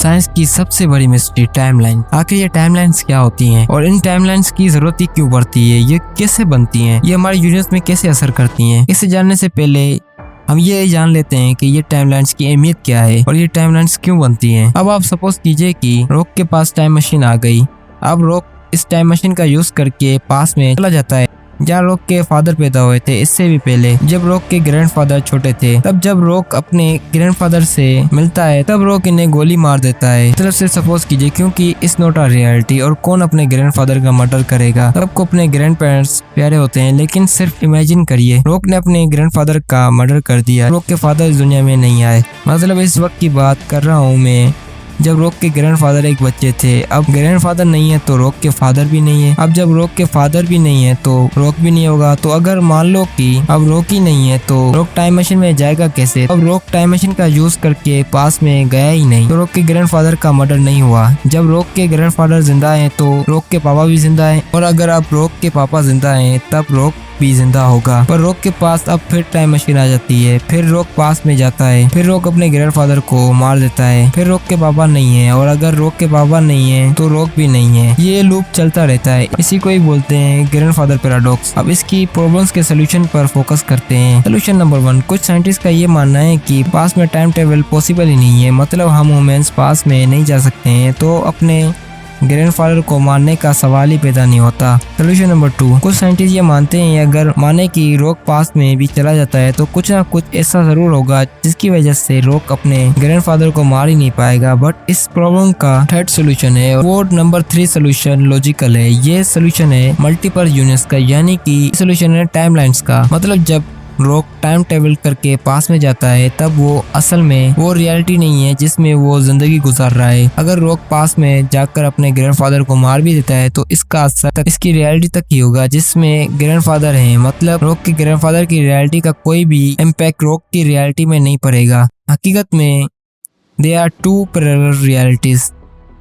Science की सबसे बड़ी मिस्ट्री टाइमलाइन। आखिर ये टाइमलाइंस क्या होती हैं और इन टाइमलाइंस की जरूरत ही क्यों पड़ती है, ये कैसे बनती हैं, ये हमारे यूनिवर्स में कैसे असर करती हैं। इसे जानने से पहले हम ये जान लेते हैं कि ये टाइमलाइंस की अहमियत क्या है और ये टाइमलाइंस क्यों बनती हैं। अब आप सपोज कीजिए कि रॉक के पास टाइम मशीन आ गई। अब रॉक इस टाइम मशीन का यूज करके पास में चला जाता है जहाँ रॉक के फादर पैदा हुए थे। इससे भी पहले जब रॉक के ग्रैंडफादर छोटे थे, तब जब रॉक अपने ग्रैंडफादर से मिलता है तब रॉक इन्हें गोली मार देता है। तरफ से सपोज कीजिए, क्योंकि इट्स नॉट अ रियलिटी और कौन अपने ग्रैंडफादर का मर्डर करेगा। सबको अपने ग्रैंड पेरेंट्स प्यारे होते हैं, लेकिन सिर्फ इमेजिन करिए रॉक ने अपने ग्रैंडफादर का मर्डर कर दिया। रॉक के फादर इस दुनिया में नहीं आए। मतलब इस वक्त की बात कर रहा हूँ मैं जब रॉक के ग्रैंडफादर एक बच्चे थे। अब ग्रैंडफादर नहीं है तो रॉक के फादर भी नहीं है। अब जब रॉक के फादर भी नहीं है तो रॉक भी नहीं होगा। तो अगर मान लो कि अब रॉक ही नहीं है तो रॉक टाइम मशीन में जाएगा कैसे। अब रॉक टाइम मशीन का यूज करके पास में गया ही नहीं तो रॉक के ग्रैंडफादर का मर्डर नहीं हुआ। जब रॉक के ग्रैंडफादर जिंदा है तो रॉक के पापा भी जिंदा है, और अगर अब रॉक के पापा जिंदा है तब रॉक भी जिंदा होगा। पर रॉक के पास अब फिर टाइम मशीन आ जाती है। फिर रॉक पास में जाता है, फिर रॉक अपने ग्रैंडफादर को मार देता है। फिर रॉक के पापा नहीं है, और अगर रॉक के पापा नहीं है तो रॉक भी नहीं है। ये लूप चलता रहता है। इसी को ही बोलते हैं ग्रैंडफादर पैराडॉक्स। अब इसकी प्रॉब्लम्स के सोल्यूशन पर फोकस करते हैं। सोल्यूशन नंबर 1, कुछ साइंटिस्ट का ये मानना है कि पास में टाइम ट्रेवल पॉसिबल ही नहीं है। मतलब हम ह्यूमंस पास में नहीं जा सकते हैं, तो अपने ग्रैंडफादर को मारने का सवाल ही पैदा नहीं होता। सोल्यूशन नंबर 2, कुछ साइंटिस्ट ये मानते हैं अगर माने कि रॉक पास में भी चला जाता है तो कुछ ना कुछ ऐसा जरूर होगा जिसकी वजह से रॉक अपने ग्रैंडफादर को मार ही नहीं पाएगा। बट इस प्रॉब्लम का थर्ड सोल्यूशन है, वो नंबर 3 सोल्यूशन लॉजिकल है। ये सोल्यूशन है मल्टीपल यूनिवर्स का, यानी कि सोल्यूशन है टाइमलाइंस का। मतलब जब रॉक टाइम ट्रेवल करके पास में जाता है तब वो असल में वो रियलिटी नहीं है जिसमें वो जिंदगी गुजार रहा है। अगर रॉक पास में जाकर अपने ग्रैंडफादर को मार भी देता है तो इसका असर इसकी रियलिटी तक ही होगा जिसमें ग्रैंडफादर है। मतलब रॉक के ग्रैंडफादर की रियलिटी का कोई भी इम्पैक्ट रॉक की रियलिटी में नहीं पड़ेगा। हकीकत में दे आर 2 पैरेलल रियलिटीज।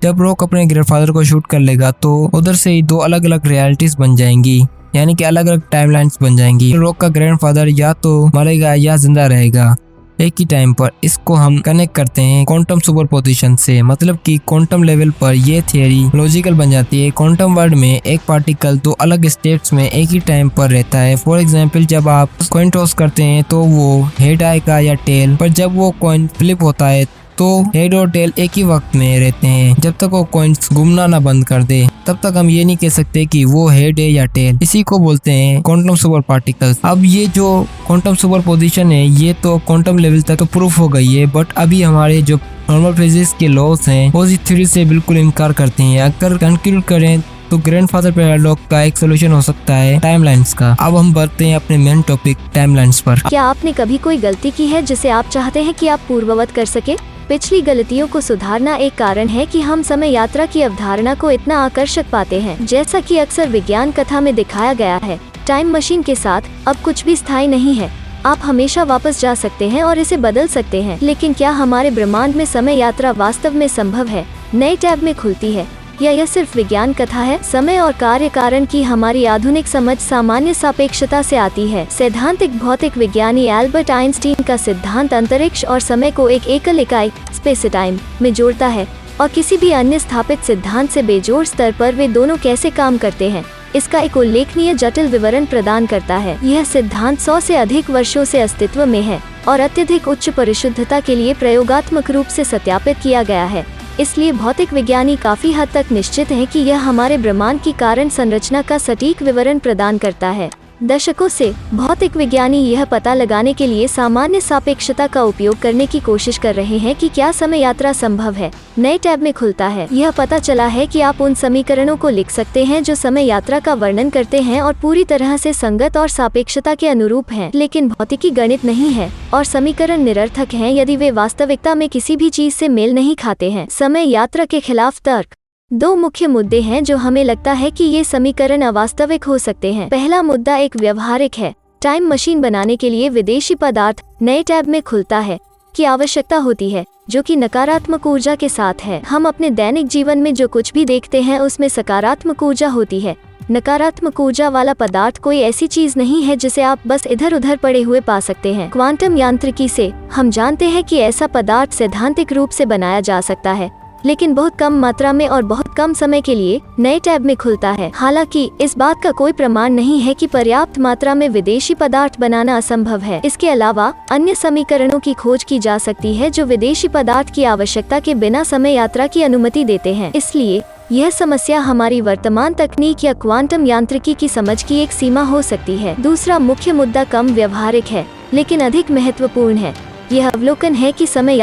जब रॉक अपने ग्रैंडफादर को शूट कर लेगा तो उधर से ही 2 अलग अलग रियलिटीज बन जाएंगी, यानी कि अलग अलग टाइमलाइंस बन जाएंगी। रॉक का ग्रैंडफादर या तो मरेगा या जिंदा रहेगा एक ही टाइम पर। इसको हम कनेक्ट करते हैं क्वांटम सुपरपोजिशन से। मतलब कि क्वांटम लेवल पर ये थियरी लॉजिकल बन जाती है। क्वांटम वर्ल्ड में एक पार्टिकल 2 अलग स्टेट्स में एक ही टाइम पर रहता है। फॉर एग्जांपल, जब आप कॉइन टॉस करते हैं तो वो हेड आएगा या टेल, पर जब वो कॉइन फ्लिप होता है तो हेड और टेल एक ही वक्त में रहते हैं। जब तक वो कॉइन्स घूमना ना बंद कर दे तब तक हम ये नहीं कह सकते कि वो हेड है या टेल। इसी को बोलते हैं क्वांटम सुपर पार्टिकल्स। अब ये जो क्वांटम सुपर पोजिशन है ये तो क्वांटम लेवल तक तो प्रूफ हो गई है, बट अभी हमारे जो नॉर्मल फिजिक्स के लॉस हैं वो इस थ्योरी से बिल्कुल इनकार करते हैं। अगर कंक्लूड करें तो ग्रैंडफादर पैराडॉक्स का एक सोल्यूशन हो सकता है टाइमलाइंस का। अब हम बढ़ते हैं अपने मेन टॉपिक टाइमलाइंस पर। क्या आपने कभी कोई गलती की है जिसे आप चाहते हैं कि आप पूर्ववत कर सके? पिछली गलतियों को सुधारना एक कारण है कि हम समय यात्रा की अवधारणा को इतना आकर्षक पाते हैं। जैसा कि अक्सर विज्ञान कथा में दिखाया गया है, टाइम मशीन के साथ अब कुछ भी स्थायी नहीं है। आप हमेशा वापस जा सकते हैं और इसे बदल सकते हैं। लेकिन क्या हमारे ब्रह्मांड में समय यात्रा वास्तव में संभव है? नई टैब में खुलती है या यह सिर्फ विज्ञान कथा है? समय और कार्य कारण की हमारी आधुनिक समझ सामान्य सापेक्षता से आती है। सैद्धांतिक भौतिक विज्ञानी एल्बर्ट आइंस्टीन का सिद्धांत अंतरिक्ष और समय को एक एकल इकाई स्पेस टाइम में जोड़ता है, और किसी भी अन्य स्थापित सिद्धांत से बेजोड़ स्तर पर वे दोनों कैसे काम करते हैं इसका एक उल्लेखनीय जटिल विवरण प्रदान करता है। यह सिद्धांत 100 से अधिक वर्षों से अस्तित्व में है और अत्यधिक उच्च परिशुद्धता के लिए प्रयोगात्मक रूप से सत्यापित किया गया है। इसलिए भौतिक विज्ञानी काफी हद तक निश्चित हैं कि यह हमारे ब्रह्मांड की कारण संरचना का सटीक विवरण प्रदान करता है। दशकों से भौतिक विज्ञानी यह पता लगाने के लिए सामान्य सापेक्षता का उपयोग करने की कोशिश कर रहे हैं कि क्या समय यात्रा संभव है। नए टैब में खुलता है। यह पता चला है कि आप उन समीकरणों को लिख सकते हैं जो समय यात्रा का वर्णन करते हैं और पूरी तरह से संगत और सापेक्षता के अनुरूप हैं। लेकिन भौतिकी गणित नहीं है और समीकरण निरर्थक हैं यदि वे वास्तविकता में किसी भी चीज से मेल नहीं खाते हैं। समय यात्रा के खिलाफ तर्क। 2 मुख्य मुद्दे हैं जो हमें लगता है कि ये समीकरण अवास्तविक हो सकते हैं। पहला मुद्दा एक व्यवहारिक है। टाइम मशीन बनाने के लिए विदेशी पदार्थ नए टैब में खुलता है की आवश्यकता होती है, जो कि नकारात्मक ऊर्जा के साथ है। हम अपने दैनिक जीवन में जो कुछ भी देखते हैं उसमें सकारात्मक ऊर्जा होती है। नकारात्मक ऊर्जा वाला पदार्थ कोई ऐसी चीज नहीं है जिसे आप बस इधर उधर पड़े हुए पा सकते हैं। क्वांटम यांत्रिकी से हम जानते हैं कि ऐसा पदार्थ सैद्धांतिक रूप से बनाया जा सकता है। लेकिन बहुत कम मात्रा में और बहुत कम समय के लिए नए टैब में खुलता है। हालांकि इस बात का कोई प्रमाण नहीं है कि पर्याप्त मात्रा में विदेशी पदार्थ बनाना असंभव है। इसके अलावा अन्य समीकरणों की खोज की जा सकती है जो विदेशी पदार्थ की आवश्यकता के बिना समय यात्रा की अनुमति देते हैं। इसलिए यह समस्या हमारी वर्तमान तकनीक या क्वांटम यांत्रिकी की समझ की एक सीमा हो सकती है। दूसरा मुख्य मुद्दा कम व्यवहारिक है लेकिन अधिक महत्वपूर्ण है। यह अवलोकन है कि समय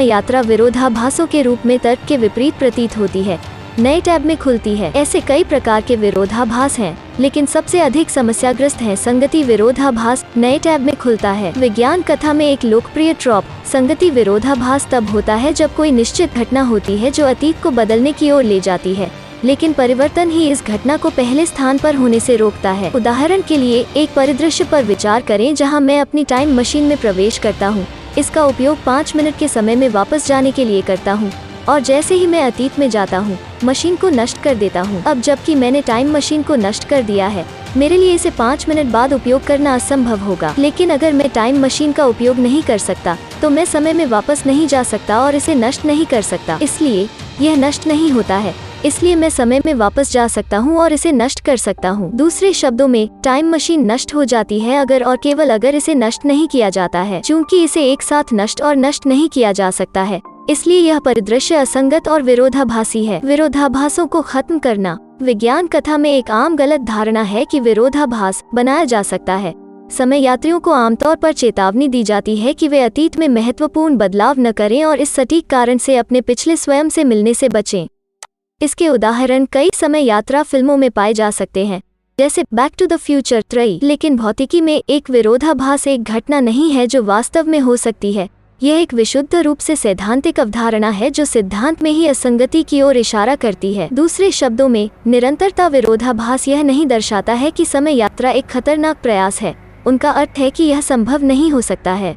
यात्रा विरोधाभासों के रूप में तर्क के विपरीत प्रतीत होती है। नए टैब में खुलती है। ऐसे कई प्रकार के विरोधाभास हैं, लेकिन सबसे अधिक समस्याग्रस्त है संगति विरोधाभास। नए टैब में खुलता है। विज्ञान कथा में एक लोकप्रिय ट्रॉप संगति विरोधाभास तब होता है जब कोई निश्चित घटना होती है जो अतीत को बदलने की ओर ले जाती है, लेकिन परिवर्तन ही इस घटना को पहले स्थान पर होने से रोकता है। उदाहरण के लिए एक परिदृश्य पर विचार करें जहां मैं अपनी टाइम मशीन में प्रवेश करता हूं। इसका उपयोग 5 मिनट के समय में वापस जाने के लिए करता हूं, और जैसे ही मैं अतीत में जाता हूं, मशीन को नष्ट कर देता हूं। अब जबकि मैंने टाइम मशीन को नष्ट कर दिया है, मेरे लिए इसे 5 मिनट बाद उपयोग करना असंभव होगा। लेकिन अगर मैं टाइम मशीन का उपयोग नहीं कर सकता तो मैं समय में वापस नहीं जा सकता और इसे नष्ट नहीं कर सकता। इसलिए यह नष्ट नहीं होता है, इसलिए मैं समय में वापस जा सकता हूं और इसे नष्ट कर सकता हूं। दूसरे शब्दों में, टाइम मशीन नष्ट हो जाती है अगर और केवल अगर इसे नष्ट नहीं किया जाता है। चूंकि इसे एक साथ नष्ट और नष्ट नहीं किया जा सकता है, इसलिए यह परिदृश्य असंगत और विरोधाभासी है। विरोधाभासों को खत्म करना। विज्ञान कथा में एक आम गलत धारणा है कि विरोधाभास बनाया जा सकता है। समय यात्रियों को आमतौर पर चेतावनी दी जाती है कि वे अतीत में महत्वपूर्ण बदलाव न करें और इस सटीक कारण से अपने पिछले स्वयं से मिलने से बचें। इसके उदाहरण कई समय यात्रा फिल्मों में पाए जा सकते हैं, जैसे बैक टू द फ्यूचर 3। लेकिन भौतिकी में एक विरोधाभास एक घटना नहीं है जो वास्तव में हो सकती है। यह एक विशुद्ध रूप से सैद्धांतिक अवधारणा है जो सिद्धांत में ही असंगति की ओर इशारा करती है। दूसरे शब्दों में, निरंतरता विरोधाभास यह नहीं दर्शाता है कि समय यात्रा एक खतरनाक प्रयास है। उनका अर्थ है कि यह संभव नहीं हो सकता है।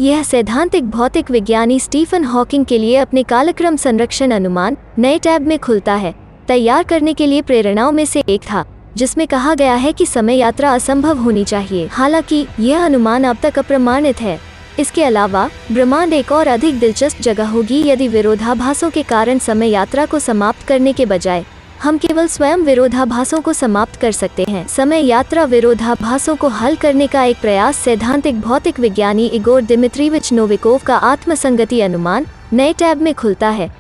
यह सैद्धांतिक भौतिक विज्ञानी स्टीफन हॉकिंग के लिए अपने कालक्रम संरक्षण अनुमान नए टैब में खुलता है तैयार करने के लिए प्रेरणाओं में से एक था, जिसमें कहा गया है कि समय यात्रा असंभव होनी चाहिए। हालांकि यह अनुमान अब तक अप्रमाणित है। इसके अलावा ब्रह्मांड एक और अधिक दिलचस्प जगह होगी यदि विरोधाभासों के कारण समय यात्रा को समाप्त करने के बजाय हम केवल स्वयं विरोधाभासों को समाप्त कर सकते हैं। समय यात्रा विरोधाभासों को हल करने का एक प्रयास सैद्धांतिक भौतिक विज्ञानी इगोर दिमित्रिविच नोविकोव का आत्मसंगति अनुमान नए टैब में खुलता है,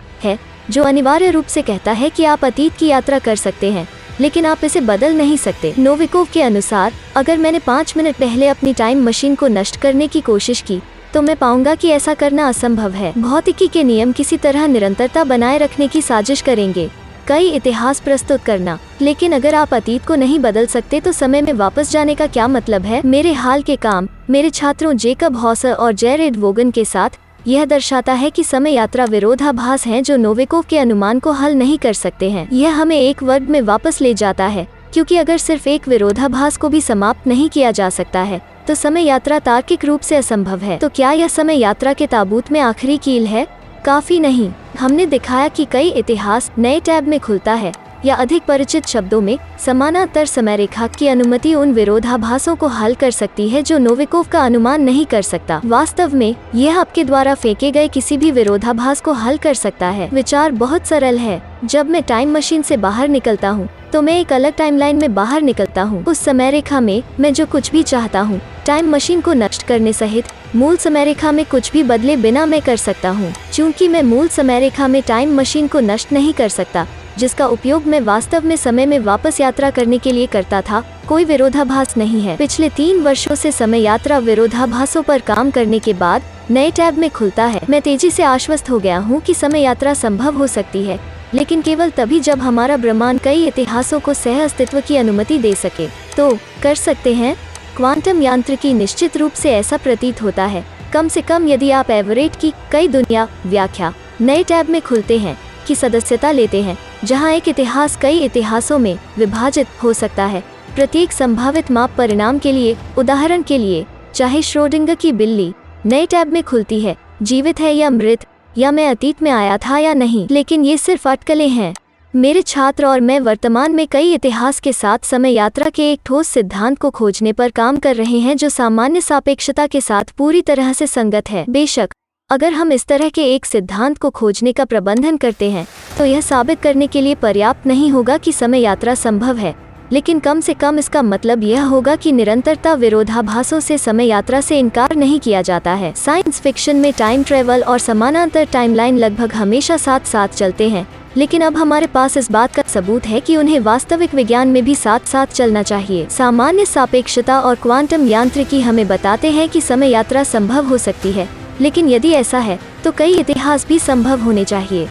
जो अनिवार्य रूप से कहता है कि आप अतीत की यात्रा कर सकते हैं, लेकिन आप इसे बदल नहीं सकते। नोविकोव के अनुसार, अगर मैंने 5 मिनट पहले अपनी टाइम मशीन को नष्ट करने की कोशिश की तो मैं पाऊंगा कि ऐसा करना असंभव है। भौतिकी के नियम किसी तरह निरंतरता बनाए रखने की साजिश करेंगे, कई इतिहास प्रस्तुत करना। लेकिन अगर आप अतीत को नहीं बदल सकते तो समय में वापस जाने का क्या मतलब है? मेरे हाल के काम मेरे छात्रों जेकब हॉसर और जेरेड वोगन के साथ यह दर्शाता है कि समय यात्रा विरोधाभास हैं जो नोविकोव के अनुमान को हल नहीं कर सकते हैं। यह हमें एक वर्ग में वापस ले जाता है, क्योंकि अगर सिर्फ एक विरोधाभास को भी समाप्त नहीं किया जा सकता है तो समय यात्रा तार्किक रूप से असंभव है। तो क्या यह समय यात्रा के ताबूत में आखिरी कील है? काफी नहीं। हमने दिखाया कि कई इतिहास नए टैब में खुलता है, या अधिक परिचित शब्दों में, समानांतर समयरेखा की अनुमति उन विरोधाभासों को हल कर सकती है जो नोविकोव का अनुमान नहीं कर सकता। वास्तव में यह आपके द्वारा फेंके गए किसी भी विरोधाभास को हल कर सकता है। विचार बहुत सरल है। जब मैं टाइम मशीन से बाहर निकलता हूँ तो मैं एक अलग टाइमलाइन में बाहर निकलता हूँ। उस समयरेखा में मैं जो कुछ भी चाहता हूँ टाइम मशीन को नष्ट करने सहित मूल समयरेखा में कुछ भी बदले बिना मैं कर सकता हूँ। चूँकि मैं मूल समयरेखा में टाइम मशीन को नष्ट नहीं कर सकता, जिसका उपयोग मैं वास्तव में समय में वापस यात्रा करने के लिए करता था, कोई विरोधाभास नहीं है। पिछले 3 वर्षों से समय यात्रा विरोधाभासों पर काम करने के बाद नए टैब में खुलता है। मैं तेजी से आश्वस्त हो गया हूँ कि समय यात्रा संभव हो सकती है, लेकिन केवल तभी जब हमारा ब्रह्मांड कई इतिहासों को सह अस्तित्व की अनुमति दे सके। तो कर सकते हैं। क्वांटम यांत्रिकी निश्चित रूप से ऐसा प्रतीत होता है, कम से कम यदि आप एवरेट की कई दुनिया व्याख्या नए टैब में खुलते हैं की सदस्यता लेते हैं, जहां एक इतिहास कई इतिहासों में विभाजित हो सकता है। प्रत्येक संभावित माप परिणाम के लिए, उदाहरण के लिए, चाहे श्रोडिंगर की बिल्ली नए टैब में खुलती है, जीवित है या मृत, या मैं अतीत में आया था या नहीं। लेकिन ये सिर्फ अटकलें हैं। मेरे छात्र और मैं वर्तमान में कई इतिहास के साथ समय यात्रा के एक ठोस सिद्धांत को खोजने पर काम कर रहे हैं जो सामान्य सापेक्षता के साथ पूरी तरह से संगत है। बेशक अगर हम इस तरह के एक सिद्धांत को खोजने का प्रबंधन करते हैं तो यह साबित करने के लिए पर्याप्त नहीं होगा कि समय यात्रा संभव है, लेकिन कम से कम इसका मतलब यह होगा कि निरंतरता विरोधाभासों से समय यात्रा से इनकार नहीं किया जाता है। साइंस फिक्शन में टाइम ट्रेवल और समानांतर टाइमलाइन लगभग हमेशा साथ साथ चलते हैं, लेकिन अब हमारे पास इस बात का सबूत है कि उन्हें वास्तविक विज्ञान में भी साथ साथ चलना चाहिए। सामान्य सापेक्षता और क्वांटम यांत्रिकी हमें बताते हैं कि समय यात्रा संभव हो सकती है, लेकिन यदि ऐसा है तो कई इतिहास भी संभव होने चाहिए।